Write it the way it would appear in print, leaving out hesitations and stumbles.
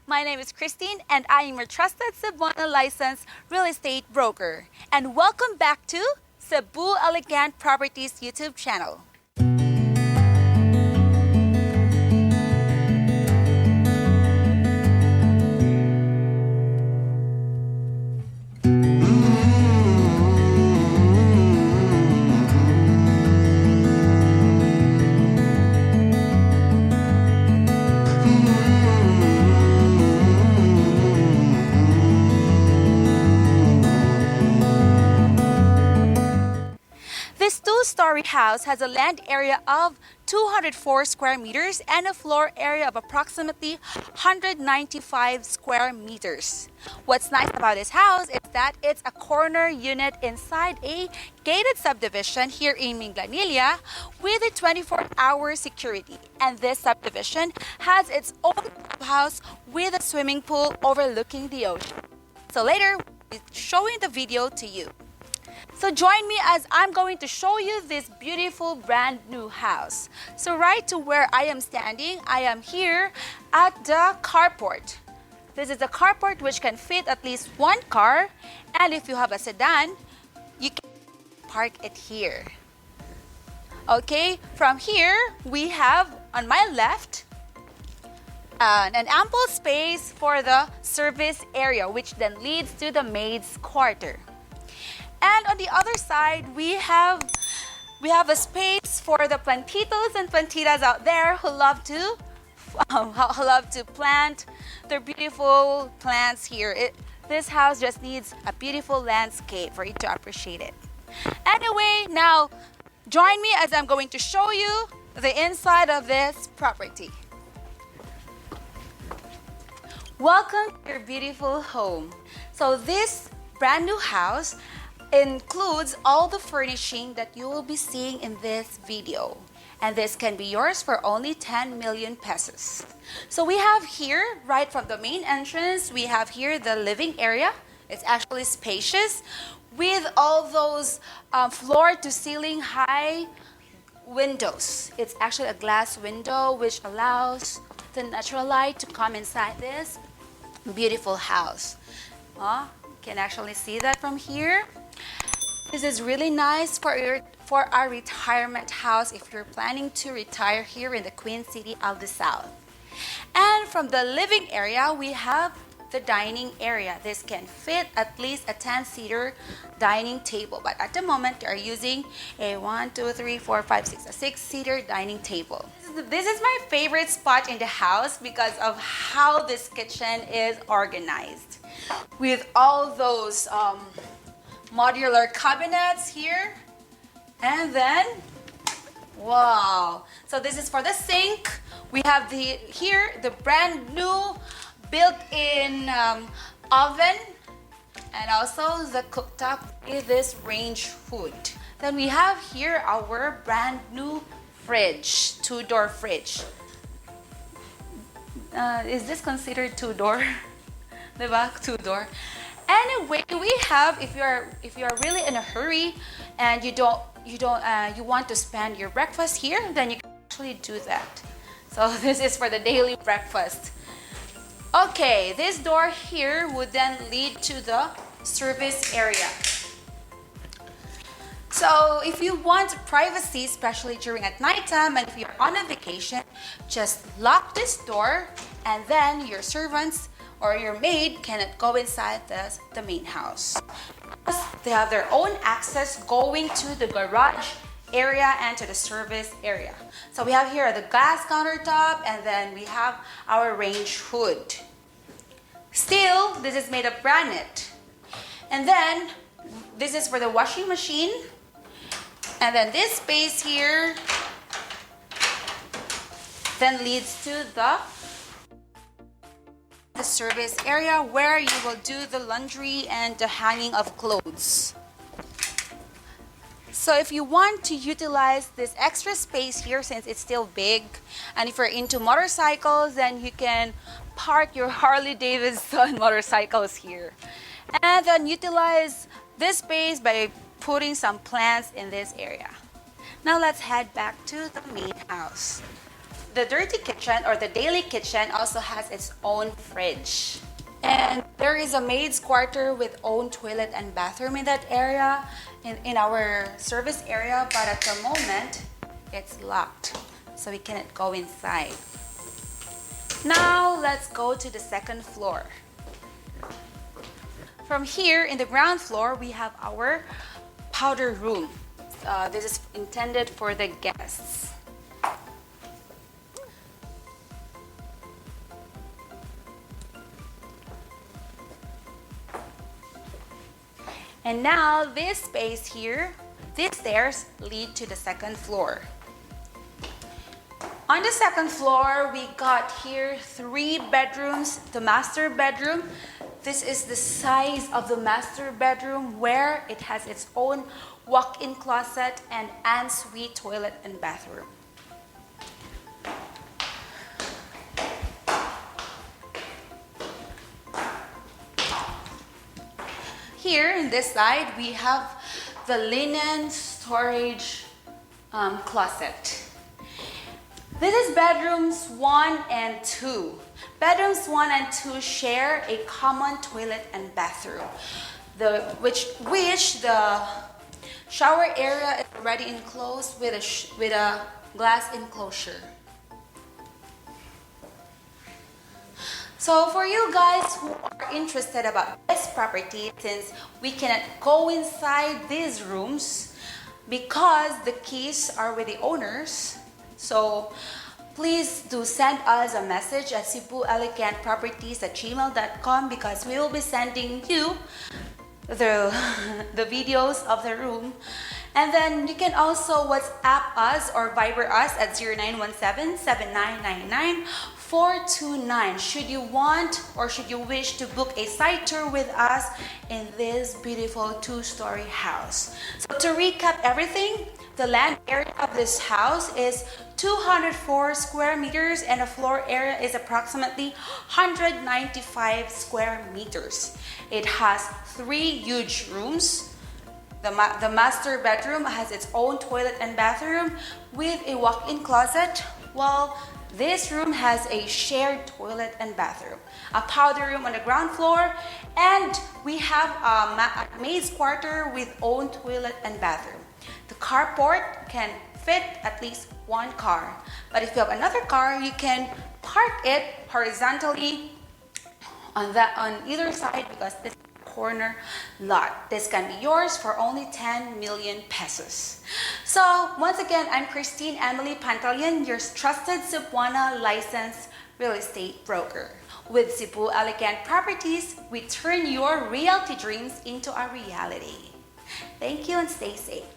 My name is Christine and I am your trusted Cebuana licensed real estate broker. And welcome back to Cebu Elegant Properties YouTube channel. This two-story house has a land area of 204 square meters and a floor area of approximately 195 square meters. What's nice about this house is that it's a corner unit inside a gated subdivision here in Minglanilla with a 24-hour security. And this subdivision has its own house with a swimming pool overlooking the ocean. So later, we'll be showing the video to you. So join me as I'm going to show you this beautiful brand new house. So right to where I am standing, I am here at the carport. This is a carport which can fit at least one car, and if you have a sedan, you can park it here. Okay, from here we have on my left an ample space for the service area, which then leads to the maid's quarter. And on the other side, we have a space for the plantitos and plantitas out there who love to plant their beautiful plants here. This house just needs a beautiful landscape for you to appreciate it. Anyway, now join me as I'm going to show you the inside of this property. Welcome to your beautiful home. So this brand new house includes all the furnishing that you will be seeing in this video, and this can be yours for only 10 million pesos. So we have here, right from the main entrance, we have here the living area. It's actually spacious with all those floor to ceiling high windows. It's actually a glass window which allows the natural light to come inside this beautiful house. You can actually see that from here. This is really nice for our retirement house if you're planning to retire here in the Queen City of the South. And from the living area, we have the dining area. This can fit at least a 10-seater dining table, but at the moment they are using a 6-seater dining table. This is my favorite spot in the house because of how this kitchen is organized with all those modular cabinets here, and then wow, so this is for the sink. We have the brand new built-in oven, and also the cooktop with this range hood. Then we have here our brand new fridge, two-door fridge. Is this considered two-door? Diba? Two-door. Anyway, we have, if you are really in a hurry and you want to spend your breakfast here, then you can actually do that. So this is for the daily breakfast. Okay, this door here would then lead to the service area. So if you want privacy, especially during at nighttime and if you're on a vacation, just lock this door and then your servants or your maid cannot go inside the main house. They have their own access going to the garage area and to the service area. So we have here the glass countertop, and then we have our range hood. Still, this is made of granite. And then this is for the washing machine. And then this space here then leads to the service area where you will do the laundry and the hanging of clothes. So if you want to utilize this extra space here, since it's still big, and if you're into motorcycles, then you can park your Harley Davidson motorcycles here. And then utilize this space by putting some plants in this area. Now let's head back to the main house. the dirty kitchen or the daily kitchen also has its own fridge. And there is a maid's quarter with own toilet and bathroom in that area, in our service area, but at the moment it's locked, so we cannot go inside. Now let's go to the second floor. From here in the ground floor, we have our powder room. This is intended for the guests. And now this space here, these stairs lead to the second floor. On the second floor, we got here 3 bedrooms. The master bedroom, this is the size of the master bedroom where it has its own walk-in closet and ensuite toilet and bathroom. Here in this side, we have the linen storage closet. This is bedrooms 1 and 2. Bedrooms 1 and 2 share a common toilet and bathroom, which the shower area is already enclosed with a glass enclosure. So for you guys who are interested about this property, since we cannot go inside these rooms because the keys are with the owners, so please do send us a message at cebuelegantproperties@gmail.com, because we will be sending you the videos of the room. And then you can also WhatsApp us or Viber us at 0917-7999-429 should you want or should you wish to book a site tour with us in this beautiful 2-story house. So to recap everything, the land area of this house is 204 square meters and the floor area is approximately 195 square meters. It has 3 huge rooms. The master bedroom has its own toilet and bathroom with a walk-in closet, while this room has a shared toilet and bathroom, a powder room on the ground floor, and we have a maid's quarter with own toilet and bathroom. The carport can fit at least 1 car, but if you have another car, you can park it horizontally on either side, because this corner lot. This can be yours for only 10 million pesos. So once again, I'm Christine Emily Pantaleon, your trusted Cebuana licensed real estate broker. With Cebu Elegant Properties, we turn your realty dreams into a reality. Thank you and stay safe.